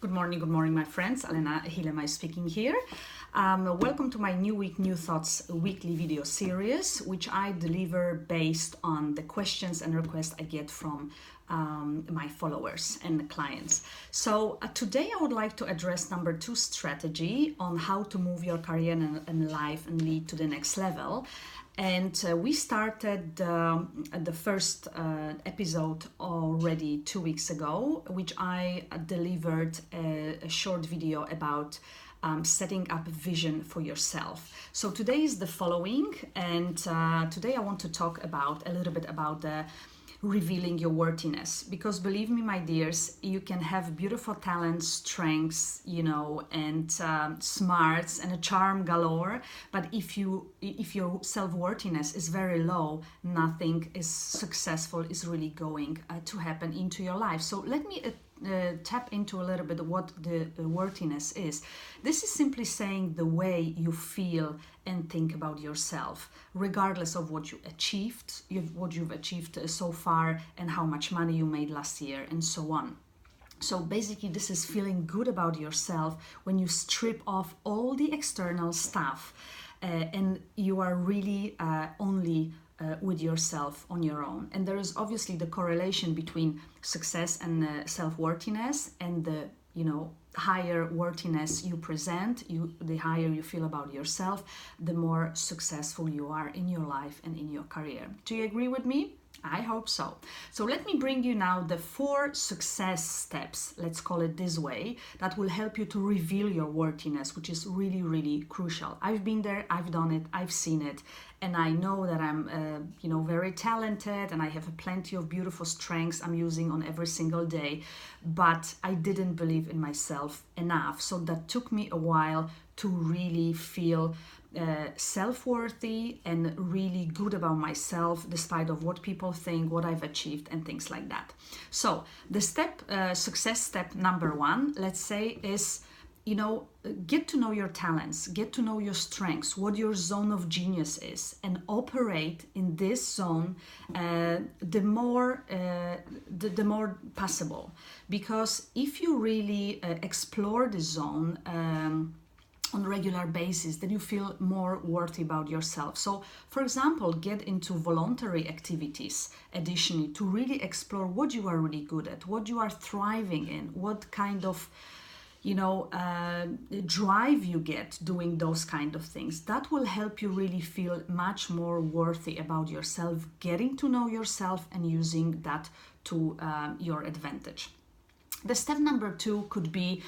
Good morning, my friends. Alena Hielema is speaking here. Welcome to my New Week, New Thoughts weekly video series, which I deliver based on the questions and requests I get from my followers and clients. So today I would like to address number 2 strategy on how to move your career and life and lead to the next level. And we started the first episode already 2 weeks ago, which I delivered a short video about setting up a vision for yourself. So today is the following, and today I want to talk about a little bit about the revealing your worthiness, because believe me, my dears, you can have beautiful talents, strengths, and smarts and a charm galore, but if your self-worthiness is very low, nothing is successful is really going to happen into your life. So let me tap into a little bit what the worthiness is. This is simply saying the way you feel and think about yourself, regardless of what you've achieved so far and how much money you made last year and so on. So basically this is feeling good about yourself when you strip off all the external stuff and you are really only with yourself on your own. And there is obviously the correlation between success and self-worthiness, and the higher worthiness you present, the higher you feel about yourself, the more successful you are in your life and in your career. Do you agree with me? I hope so. So let me bring you now the 4 success steps, let's call it this way, that will help you to reveal your worthiness, which is really, really crucial. I've been there, I've done it, I've seen it, and I know that I'm, very talented, and I have plenty of beautiful strengths I'm using on every single day, but I didn't believe in myself enough. So that took me a while to really feel self-worthy and really good about myself, despite of what people think, what I've achieved, and things like that. So the success step number 1, let's say, is get to know your talents, get to know your strengths, what your zone of genius is, and operate in this zone the more possible. Because if you really explore the zone on a regular basis, then you feel more worthy about yourself. So, for example, get into voluntary activities additionally to really explore what you are really good at, what you are thriving in, what kind of drive you get doing those kind of things. That will help you really feel much more worthy about yourself, getting to know yourself and using that to your advantage. The step number 2 could be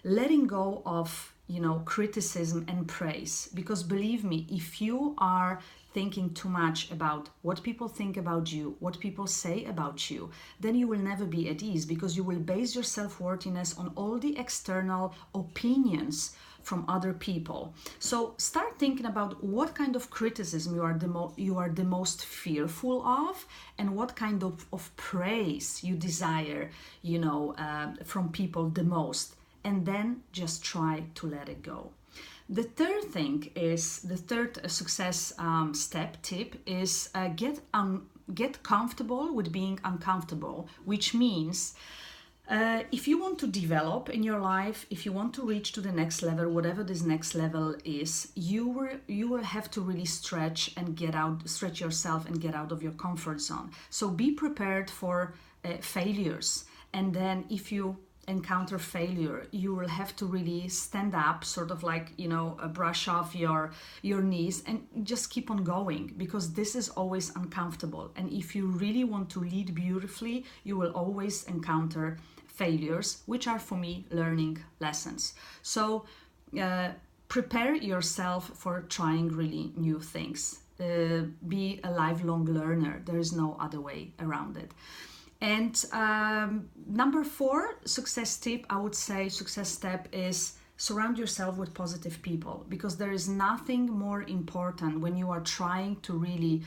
letting go of criticism and praise, because believe me, if you are thinking too much about what people think about you, what people say about you, then you will never be at ease, because you will base your self-worthiness on all the external opinions from other people. So start thinking about what kind of criticism you are the most fearful of, and what kind of praise you desire, from people the most. And then just try to let it go. The third thing is, the third success tip is get comfortable with being uncomfortable, which means if you want to develop in your life, if you want to reach to the next level, whatever this next level is, you will have to really stretch yourself and get out of your comfort zone. So be prepared for failures, and then if you encounter failure, you will have to really stand up, sort of like brush off your knees and just keep on going, because this is always uncomfortable. And if you really want to lead beautifully, you will always encounter failures, which are, for me, learning lessons. So prepare yourself for trying really new things. Be a lifelong learner. There is no other way around it. And number 4 success step is surround yourself with positive people, because there is nothing more important when you are trying to really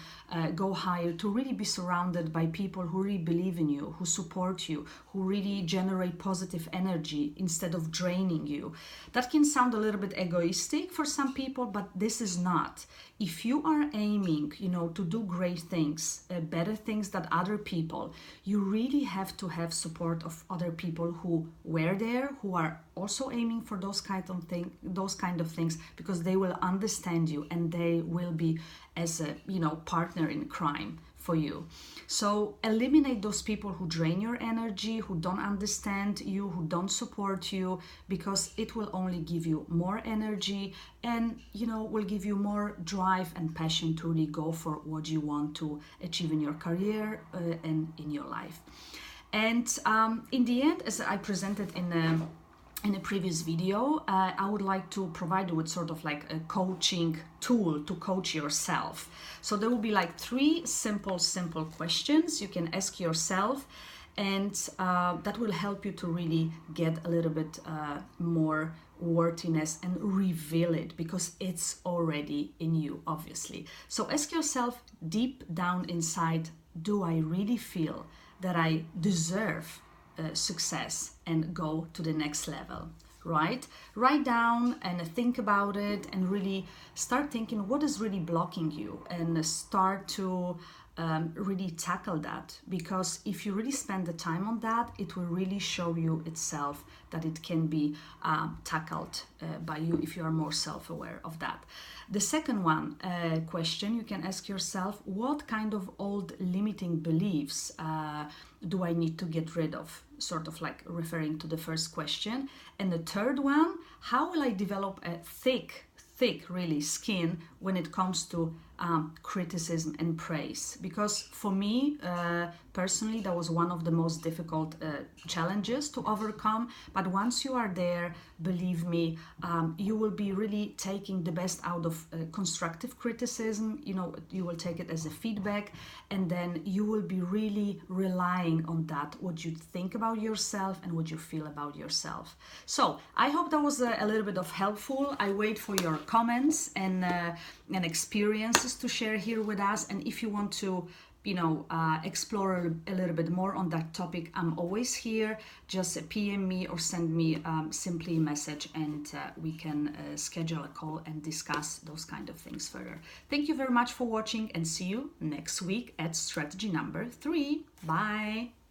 go higher, to really be surrounded by people who really believe in you, who support you, who really generate positive energy instead of draining you. That can sound a little bit egoistic for some people, but this is not. If you are aiming, to do great things, better things than other people, you really have to have support of other people who were there, who are also aiming for those kind of things, because they will understand you and they will be as a partner in crime for you. So eliminate those people who drain your energy, who don't understand you, who don't support you, because it will only give you more energy and will give you more drive and passion to really go for what you want to achieve in your career and in your life. And in the end, as I presented in a previous video, I would like to provide you with sort of like a coaching tool to coach yourself. So there will be like 3 simple questions you can ask yourself, and that will help you to really get a little bit more worthiness and reveal it, because it's already in you, obviously. So ask yourself deep down inside, do I really feel that I deserve success and go to the next level, right? Write down and think about it and really start thinking what is really blocking you, and start to really tackle that, because if you really spend the time on that, it will really show you itself that it can be tackled by you if you are more self-aware of that. The second question you can ask yourself, what kind of old limiting beliefs do I need to get rid of? Sort of like referring to the first question. And the third one, how will I develop a thick really skin when it comes to criticism and praise? Because for me personally, that was one of the most difficult challenges to overcome. But once you are there, believe me, you will be really taking the best out of constructive criticism. You will take it as a feedback, and then you will be really relying on that, what you think about yourself and what you feel about yourself. So I hope that was a little bit of helpful. I wait for your comments and experiences to share here with us. And if you want to explore a little bit more on that topic, I'm always here. Just PM me or send me simply a message, and we can schedule a call and discuss those kind of things further. Thank you very much for watching, and see you next week at strategy number 3. Bye.